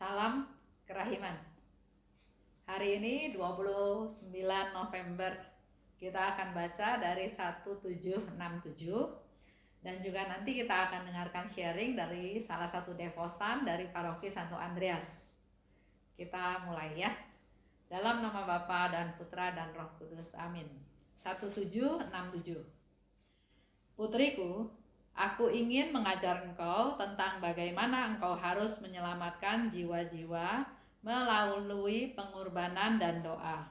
Salam kerahiman. Hari ini 29 November kita akan baca dari 1767 dan juga nanti kita akan dengarkan sharing dari salah satu devosan dari Paroki Santo Andreas. Kita mulai ya. Dalam nama Bapa dan Putra dan Roh Kudus. Amin. 1767. Putriku, aku ingin mengajar engkau tentang bagaimana engkau harus menyelamatkan jiwa-jiwa melalui pengorbanan dan doa.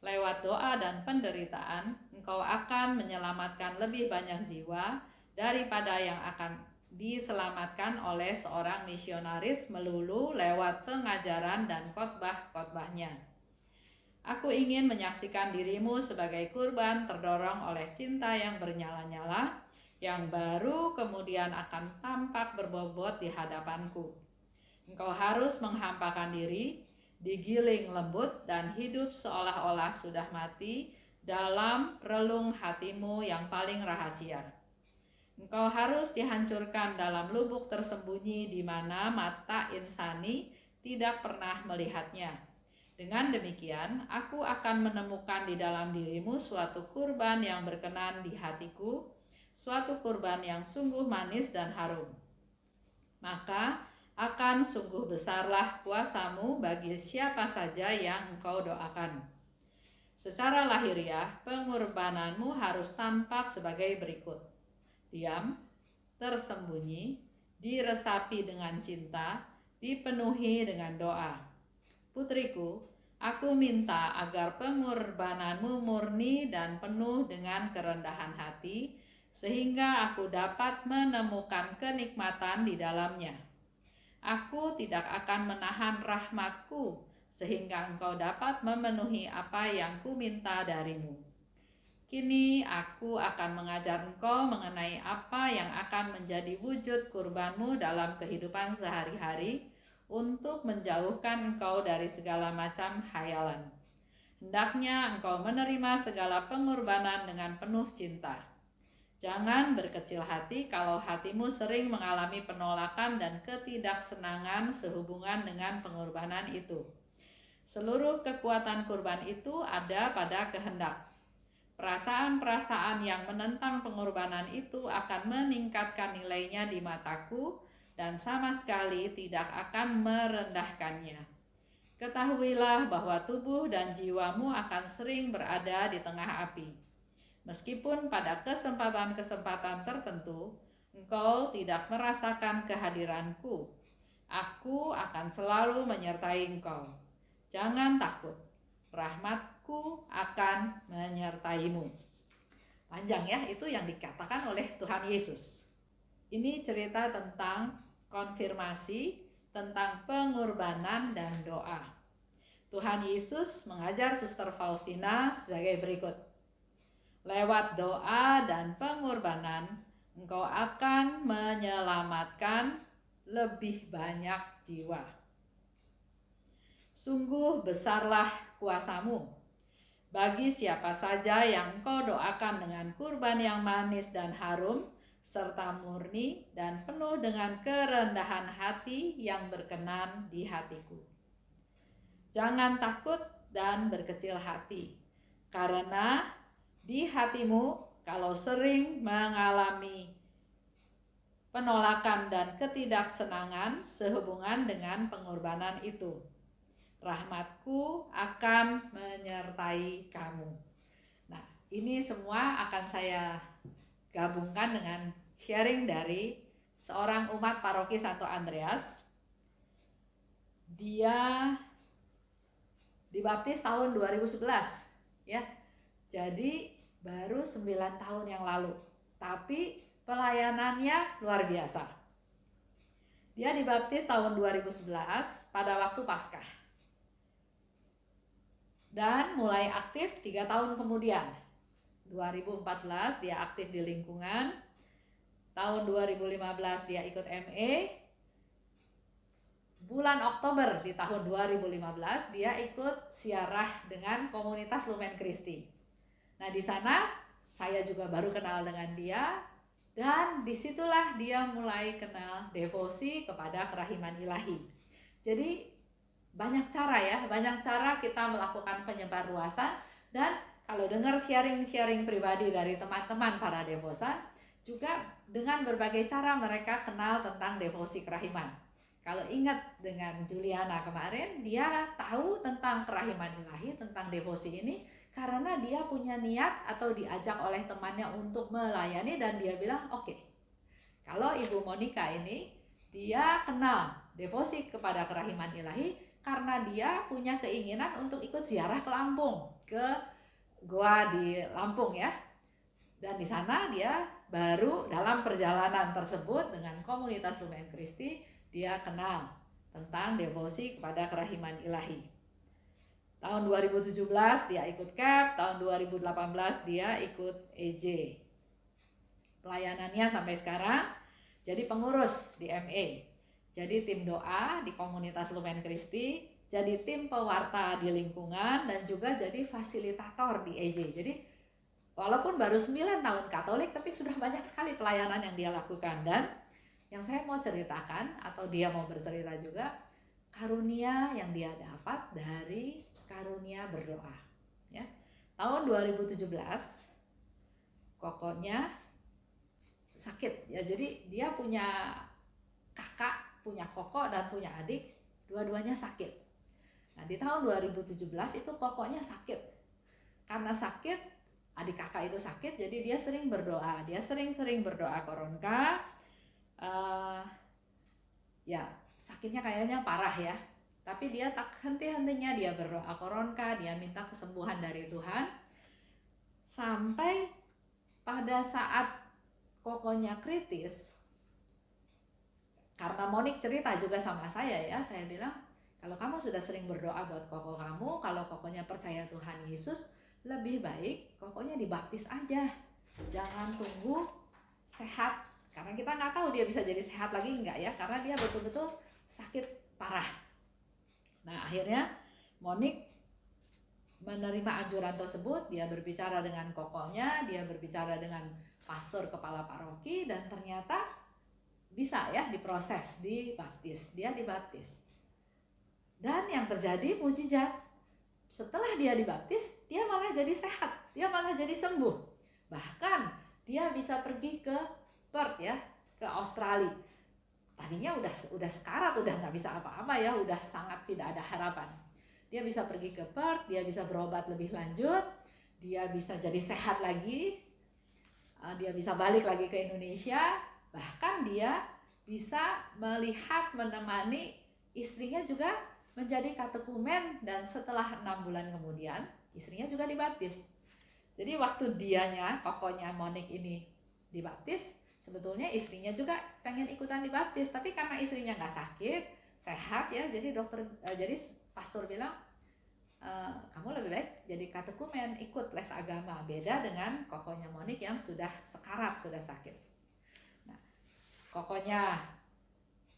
Lewat doa dan penderitaan, engkau akan menyelamatkan lebih banyak jiwa daripada yang akan diselamatkan oleh seorang misionaris melulu lewat pengajaran dan khotbah-khotbahnya. Aku ingin menyaksikan dirimu sebagai kurban terdorong oleh cinta yang bernyala-nyala, yang baru kemudian akan tampak berbobot di hadapanku. Engkau harus menghampakan diri, digiling lembut, dan hidup seolah-olah sudah mati dalam relung hatimu yang paling rahasia. Engkau harus dihancurkan dalam lubuk tersembunyi di mana mata insani tidak pernah melihatnya. Dengan demikian, aku akan menemukan di dalam dirimu suatu kurban yang berkenan di hatiku, suatu kurban yang sungguh manis dan harum. Maka akan sungguh besarlah kuasamu bagi siapa saja yang engkau doakan. Secara lahiriah, pengorbananmu harus tampak sebagai berikut: diam, tersembunyi, diresapi dengan cinta, dipenuhi dengan doa. Putriku, aku minta agar pengorbananmu murni dan penuh dengan kerendahan hati, sehingga aku dapat menemukan kenikmatan di dalamnya. Aku tidak akan menahan rahmatku, sehingga engkau dapat memenuhi apa yang kuminta darimu. Kini aku akan mengajar engkau mengenai apa yang akan menjadi wujud kurbanmu dalam kehidupan sehari-hari, untuk menjauhkan engkau dari segala macam khayalan. Hendaknya engkau menerima segala pengorbanan dengan penuh cinta. Jangan berkecil hati kalau hatimu sering mengalami penolakan dan ketidaksenangan sehubungan dengan pengorbanan itu. Seluruh kekuatan kurban itu ada pada kehendak. Perasaan-perasaan yang menentang pengorbanan itu akan meningkatkan nilainya di mataku dan sama sekali tidak akan merendahkannya. Ketahuilah bahwa tubuh dan jiwamu akan sering berada di tengah api. Meskipun pada kesempatan-kesempatan tertentu engkau tidak merasakan kehadiranku, aku akan selalu menyertai engkau. Jangan takut, rahmatku akan menyertaimu. Panjang ya, itu yang dikatakan oleh Tuhan Yesus. Ini cerita tentang konfirmasi, tentang pengorbanan dan doa. Tuhan Yesus mengajar Suster Faustina sebagai berikut: lewat doa dan pengorbanan, engkau akan menyelamatkan lebih banyak jiwa. Sungguh besarlah kuasamu bagi siapa saja yang engkau doakan dengan kurban yang manis dan harum, serta murni dan penuh dengan kerendahan hati yang berkenan di hatiku. Jangan takut dan berkecil hati, karena di hatimu kalau sering mengalami penolakan dan ketidaksenangan sehubungan dengan pengorbanan itu, rahmatku akan menyertai kamu. Nah, ini semua akan saya gabungkan dengan sharing dari seorang umat Paroki Santo Andreas. Dia dibaptis tahun 2011 ya. Jadi baru 9 tahun yang lalu, tapi pelayanannya luar biasa. Dia dibaptis tahun 2011 pada waktu Paskah. Dan mulai aktif 3 tahun kemudian. 2014 dia aktif di lingkungan. Tahun 2015 dia ikut ME. Bulan Oktober di tahun 2015 dia ikut siarah dengan komunitas Lumen Christi. Nah, di sana saya juga baru kenal dengan dia, dan disitulah dia mulai kenal devosi kepada kerahiman ilahi. Jadi banyak cara kita melakukan penyebarluasan. Dan kalau dengar sharing-sharing pribadi dari teman-teman para devosan, juga dengan berbagai cara mereka kenal tentang devosi kerahiman. Kalau ingat dengan Juliana kemarin, dia tahu tentang kerahiman ilahi, tentang devosi ini, karena dia punya niat atau diajak oleh temannya untuk melayani, dan dia bilang oke. Kalau Ibu Monica ini, dia kenal devosi kepada kerahiman ilahi karena dia punya keinginan untuk ikut ziarah ke Lampung, ke goa di Lampung ya. Dan di sana dia baru dalam perjalanan tersebut dengan komunitas Lumen Christi, dia kenal tentang devosi kepada kerahiman ilahi. Tahun 2017 dia ikut CAP, tahun 2018 dia ikut EJ. Pelayanannya sampai sekarang jadi pengurus di MA, jadi tim doa di komunitas Lumen Christi, jadi tim pewarta di lingkungan, dan juga jadi fasilitator di EJ. Jadi walaupun baru 9 tahun Katolik, tapi sudah banyak sekali pelayanan yang dia lakukan. Dan yang saya mau ceritakan, atau dia mau bercerita juga, karunia yang dia dapat dari karunia berdoa ya. Tahun 2017 kokonya sakit ya, jadi dia punya kakak, punya koko dan punya adik, dua-duanya sakit. Nah di tahun 2017 itu kokonya sakit. Karena sakit, adik kakak itu sakit, jadi dia sering berdoa, dia sering berdoa koronka. Ya sakitnya kayaknya parah ya, tapi dia tak henti-hentinya dia berdoa koronka, dia minta kesembuhan dari Tuhan. Sampai pada saat kokonya kritis, karena Monik cerita juga sama saya ya, saya bilang kalau kamu sudah sering berdoa buat koko kamu, kalau kokonya percaya Tuhan Yesus, lebih baik kokonya dibaptis aja, jangan tunggu sehat, karena kita nggak tahu dia bisa jadi sehat lagi enggak ya, karena dia betul-betul sakit parah. Nah akhirnya Monik menerima anjuran tersebut, dia berbicara dengan kokonya, dia berbicara dengan pastor kepala paroki, dan ternyata bisa ya diproses, dibaptis, dia dibaptis. Dan yang terjadi mukjizat, setelah dia dibaptis, dia malah jadi sehat, dia malah jadi sembuh. Bahkan dia bisa pergi ke Perth ya, ke Australia. Tadinya udah sekarat, udah nggak bisa apa-apa ya, udah sangat tidak ada harapan. Dia bisa pergi ke Perth, dia bisa berobat lebih lanjut, dia bisa jadi sehat lagi, dia bisa balik lagi ke Indonesia, bahkan dia bisa melihat, menemani istrinya juga menjadi katekumen, dan setelah 6 bulan kemudian istrinya juga dibaptis. Jadi waktu dianya, kokonya Monik ini dibaptis, sebetulnya istrinya juga pengen ikutan dibaptis, tapi karena istrinya nggak sakit, sehat ya, jadi jadi pastor bilang, kamu lebih baik jadi katekumen, ikut les agama. Beda dengan kokonya Monik yang sudah sekarat, sudah sakit. Nah, kokonya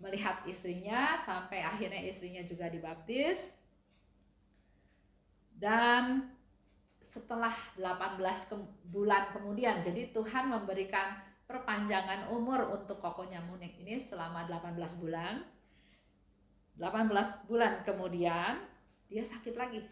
melihat istrinya sampai akhirnya istrinya juga dibaptis. Dan setelah 18 bulan kemudian, jadi Tuhan memberikan perpanjangan umur untuk kokonya Monik ini selama 18 bulan. 18 bulan kemudian dia sakit lagi,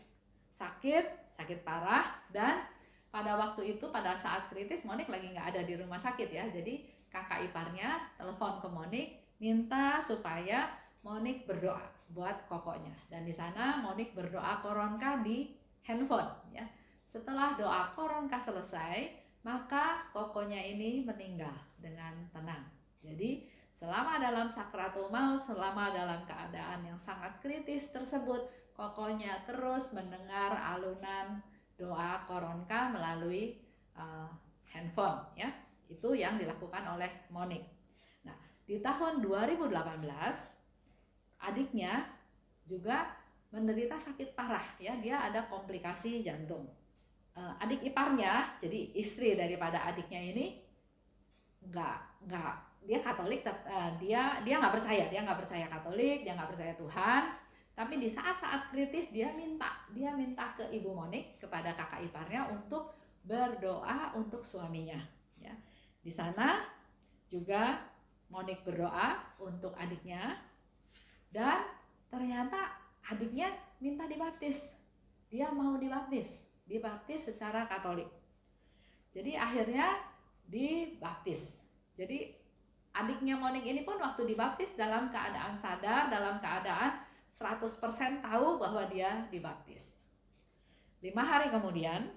sakit parah. Dan pada waktu itu, pada saat kritis, Monik lagi nggak ada di rumah sakit ya, jadi kakak iparnya telepon ke Monik, minta supaya Monik berdoa buat kokonya. Dan di sana Monik berdoa koronka di handphone ya. Setelah doa koronka selesai, maka kokonya ini meninggal dengan tenang. Jadi selama dalam sakratul maut, selama dalam keadaan yang sangat kritis tersebut, kokonya terus mendengar alunan doa koronka melalui handphone ya. Itu yang dilakukan oleh Monik. Nah, di tahun 2018 adiknya juga menderita sakit parah ya, dia ada komplikasi jantung. Adik iparnya, jadi istri daripada adiknya ini, dia Katolik, dia nggak percaya Katolik, dia nggak percaya Tuhan. Tapi di saat-saat kritis dia minta ke Ibu Monik, kepada kakak iparnya, untuk berdoa untuk suaminya ya. Di sana juga Monik berdoa untuk adiknya, dan ternyata adiknya minta dibaptis. Dia mau dibaptis secara Katolik. Jadi akhirnya dibaptis. Jadi adiknya Monik ini pun waktu dibaptis dalam keadaan sadar, dalam keadaan 100% tahu bahwa dia dibaptis. 5 hari kemudian,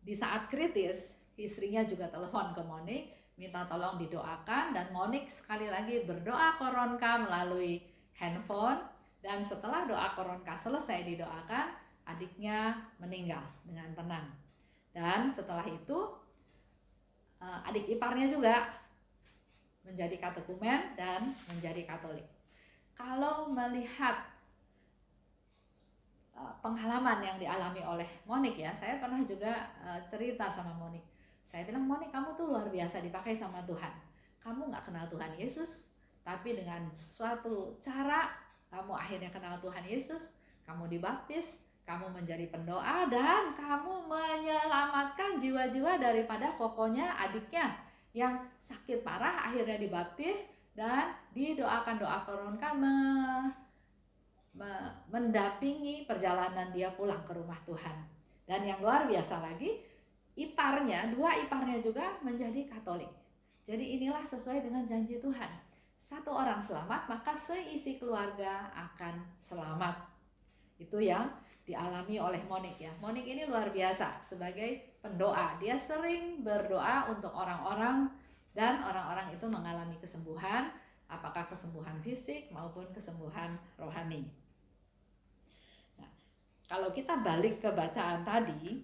di saat kritis, istrinya juga telepon ke Monik, minta tolong didoakan, dan Monik sekali lagi berdoa koronka melalui handphone, dan setelah doa koronka selesai didoakan, adiknya meninggal dengan tenang. Dan setelah itu adik iparnya juga menjadi katekumen dan menjadi Katolik. Kalau melihat pengalaman yang dialami oleh Monik ya, saya pernah juga cerita sama Monik. Saya bilang, Monik, kamu tuh luar biasa dipakai sama Tuhan. Kamu gak kenal Tuhan Yesus, tapi dengan suatu cara kamu akhirnya kenal Tuhan Yesus, kamu dibaptis, kamu menjadi pendoa, dan kamu menyelamatkan jiwa-jiwa daripada kokonya adiknya yang sakit parah, akhirnya dibaptis dan didoakan doa koronka mendampingi perjalanan dia pulang ke rumah Tuhan. Dan yang luar biasa lagi, dua iparnya juga menjadi Katolik. Jadi inilah sesuai dengan janji Tuhan. Satu orang selamat, maka seisi keluarga akan selamat. Itu yang dialami oleh Monik ya. Monik ini luar biasa sebagai pendoa. Dia sering berdoa untuk orang-orang, dan orang-orang itu mengalami kesembuhan, apakah kesembuhan fisik maupun kesembuhan rohani. Nah, kalau kita balik ke bacaan tadi,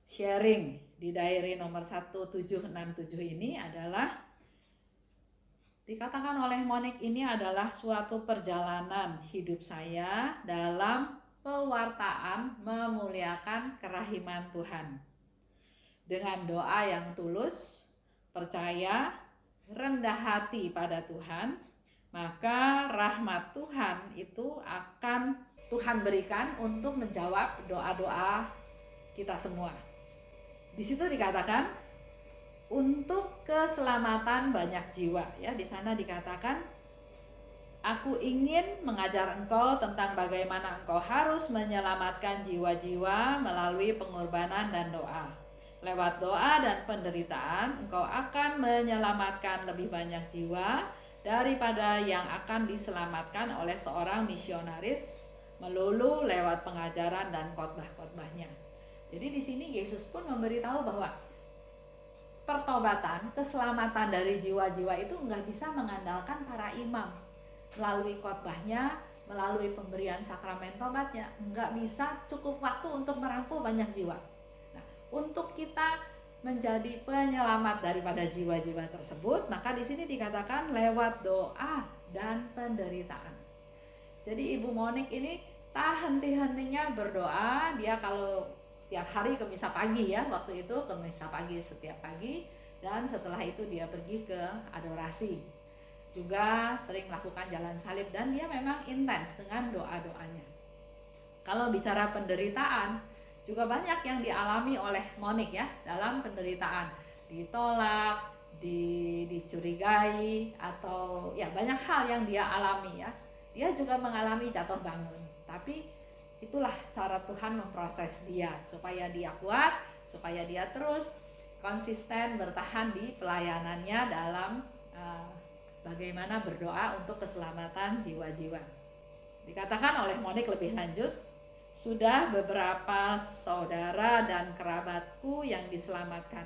sharing di diary nomor 1767 ini adalah dikatakan oleh Monik, ini adalah suatu perjalanan hidup saya dalam pewartaan memuliakan kerahiman Tuhan. Dengan doa yang tulus, percaya, rendah hati pada Tuhan, maka rahmat Tuhan itu akan Tuhan berikan untuk menjawab doa-doa kita semua. Di situ dikatakan untuk keselamatan banyak jiwa ya. Di sana dikatakan, aku ingin mengajar engkau tentang bagaimana engkau harus menyelamatkan jiwa-jiwa melalui pengorbanan dan doa. Lewat doa dan penderitaan, engkau akan menyelamatkan lebih banyak jiwa daripada yang akan diselamatkan oleh seorang misionaris melulu lewat pengajaran dan khotbah-khotbahnya. Jadi di sini Yesus pun memberitahu bahwa pertobatan, keselamatan dari jiwa-jiwa itu nggak bisa mengandalkan para imam melalui khotbahnya, melalui pemberian sakramen tobatnya, nggak bisa cukup waktu untuk merangkul banyak jiwa. Nah, untuk kita menjadi penyelamat daripada jiwa-jiwa tersebut, maka di sini dikatakan lewat doa dan penderitaan. Jadi Ibu Monik ini tak henti-hentinya berdoa. Dia kalau tiap hari ke misa pagi ya, waktu itu ke misa pagi setiap pagi, dan setelah itu dia pergi ke adorasi. Juga sering melakukan jalan salib, dan dia memang intens dengan doa-doanya. Kalau bicara penderitaan, juga banyak yang dialami oleh Monik ya dalam penderitaan. Ditolak, dicurigai, atau ya banyak hal yang dia alami ya. Dia juga mengalami jatuh bangun, tapi itulah cara Tuhan memproses dia supaya dia kuat, supaya dia terus konsisten bertahan di pelayanannya dalam bagaimana berdoa untuk keselamatan jiwa-jiwa. Dikatakan oleh Monik lebih lanjut, sudah beberapa saudara dan kerabatku yang diselamatkan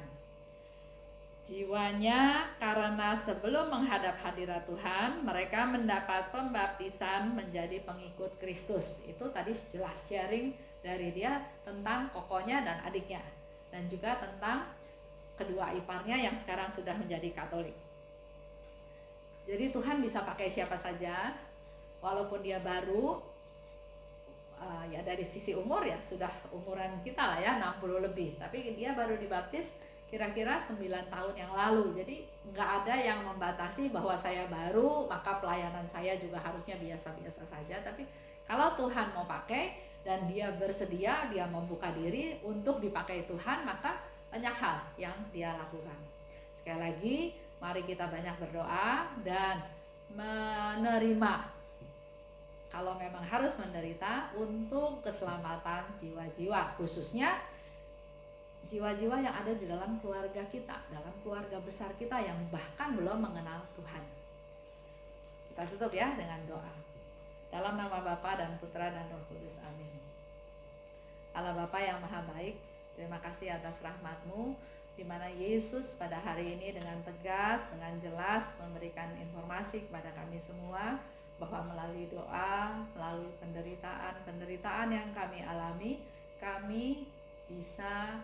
jiwanya karena sebelum menghadap hadirat Tuhan mereka mendapat pembaptisan menjadi pengikut Kristus. Itu tadi jelas sharing dari dia tentang kokonya dan adiknya, dan juga tentang kedua iparnya yang sekarang sudah menjadi Katolik. Jadi Tuhan bisa pakai siapa saja, walaupun dia baru ya dari sisi umur ya sudah umuran kita lah ya, 60 lebih, tapi dia baru dibaptis kira-kira 9 tahun yang lalu. Jadi nggak ada yang membatasi bahwa saya baru maka pelayanan saya juga harusnya biasa-biasa saja. Tapi kalau Tuhan mau pakai dan dia bersedia, dia membuka diri untuk dipakai Tuhan, maka banyak hal yang dia lakukan. Sekali lagi, mari kita banyak berdoa dan menerima kalau memang harus menderita untuk keselamatan jiwa-jiwa, khususnya jiwa-jiwa yang ada di dalam keluarga kita, dalam keluarga besar kita yang bahkan belum mengenal Tuhan. Kita tutup ya dengan doa. Dalam nama Bapa dan Putra dan Roh Kudus, amin. Allah Bapa yang Maha Baik, terima kasih atas rahmat-Mu, di mana Yesus pada hari ini dengan tegas, dengan jelas memberikan informasi kepada kami semua bahwa melalui doa, melalui penderitaan yang kami alami, kami bisa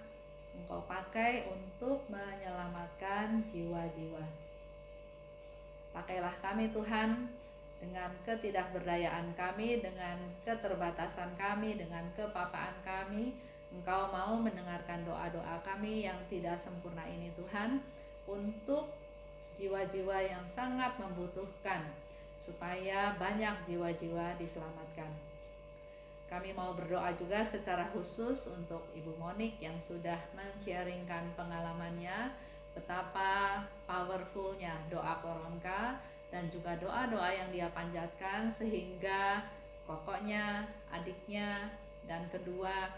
Engkau pakai untuk menyelamatkan jiwa-jiwa. Pakailah kami Tuhan, dengan ketidakberdayaan kami, dengan keterbatasan kami, dengan kepapaan kami, Engkau mau mendengarkan doa-doa kami yang tidak sempurna ini Tuhan, untuk jiwa-jiwa yang sangat membutuhkan, supaya banyak jiwa-jiwa diselamatkan. Kami mau berdoa juga secara khusus untuk Ibu Monik yang sudah men-sharingkan pengalamannya, betapa powerfulnya doa Koronka, dan juga doa-doa yang dia panjatkan sehingga kokoknya, adiknya, dan kedua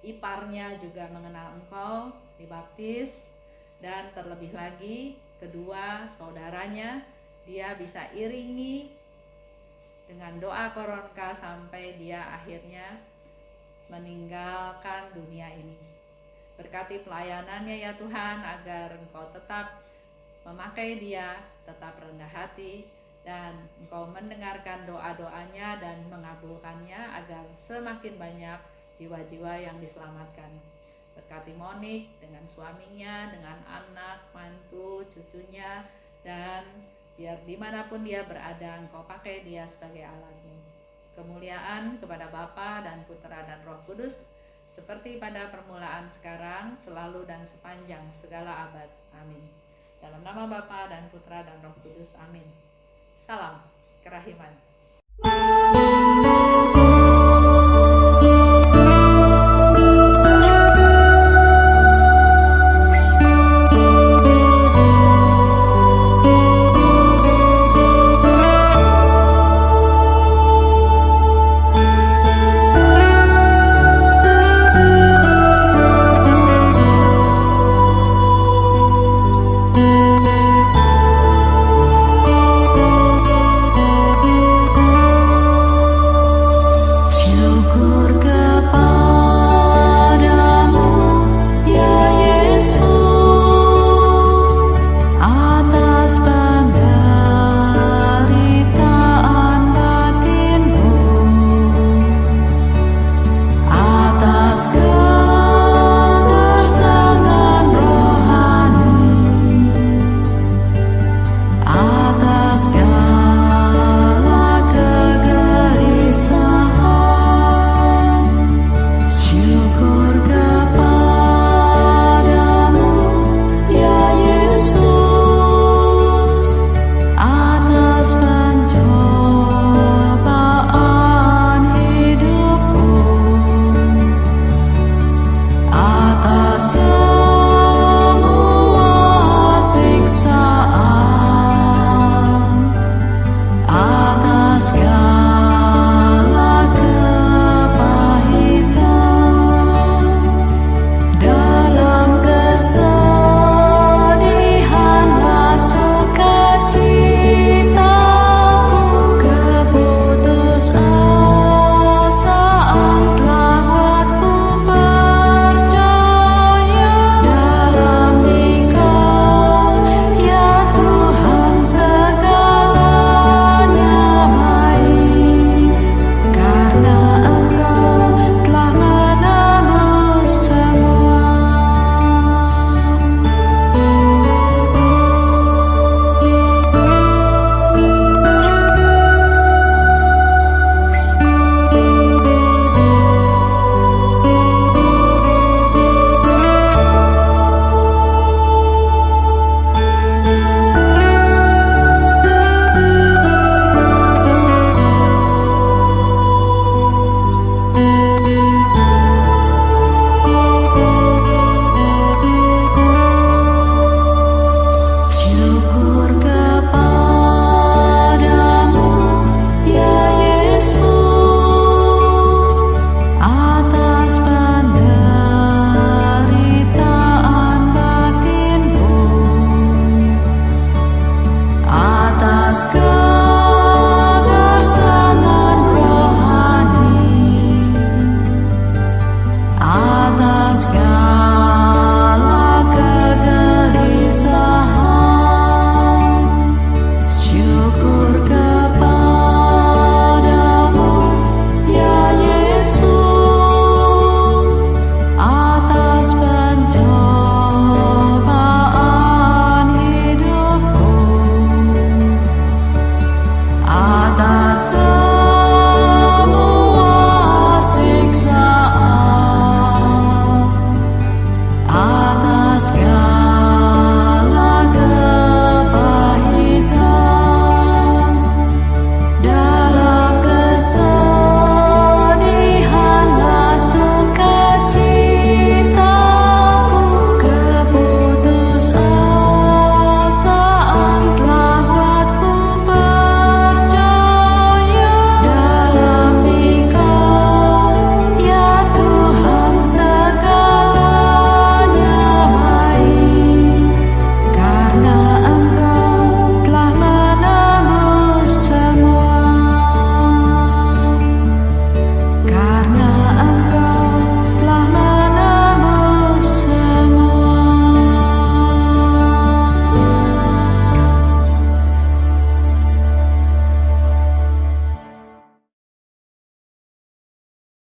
iparnya juga mengenal Engkau, dibaptis, dan terlebih lagi kedua saudaranya dia bisa iringi dengan doa Koronka sampai dia akhirnya meninggalkan dunia ini. Berkati pelayanannya ya Tuhan, agar Engkau tetap memakai dia, tetap rendah hati, dan Engkau mendengarkan doa-doanya dan mengabulkannya agar semakin banyak jiwa-jiwa yang diselamatkan. Berkati Monik dengan suaminya, dengan anak, mantu, cucunya, dan biar dimanapun dia berada, Engkau pakai dia sebagai alat-Mu. Kemuliaan kepada Bapa dan Putra dan Roh Kudus, seperti pada permulaan sekarang, selalu dan sepanjang segala abad. Amin. Dalam nama Bapa dan Putra dan Roh Kudus. Amin. Salam kerahiman.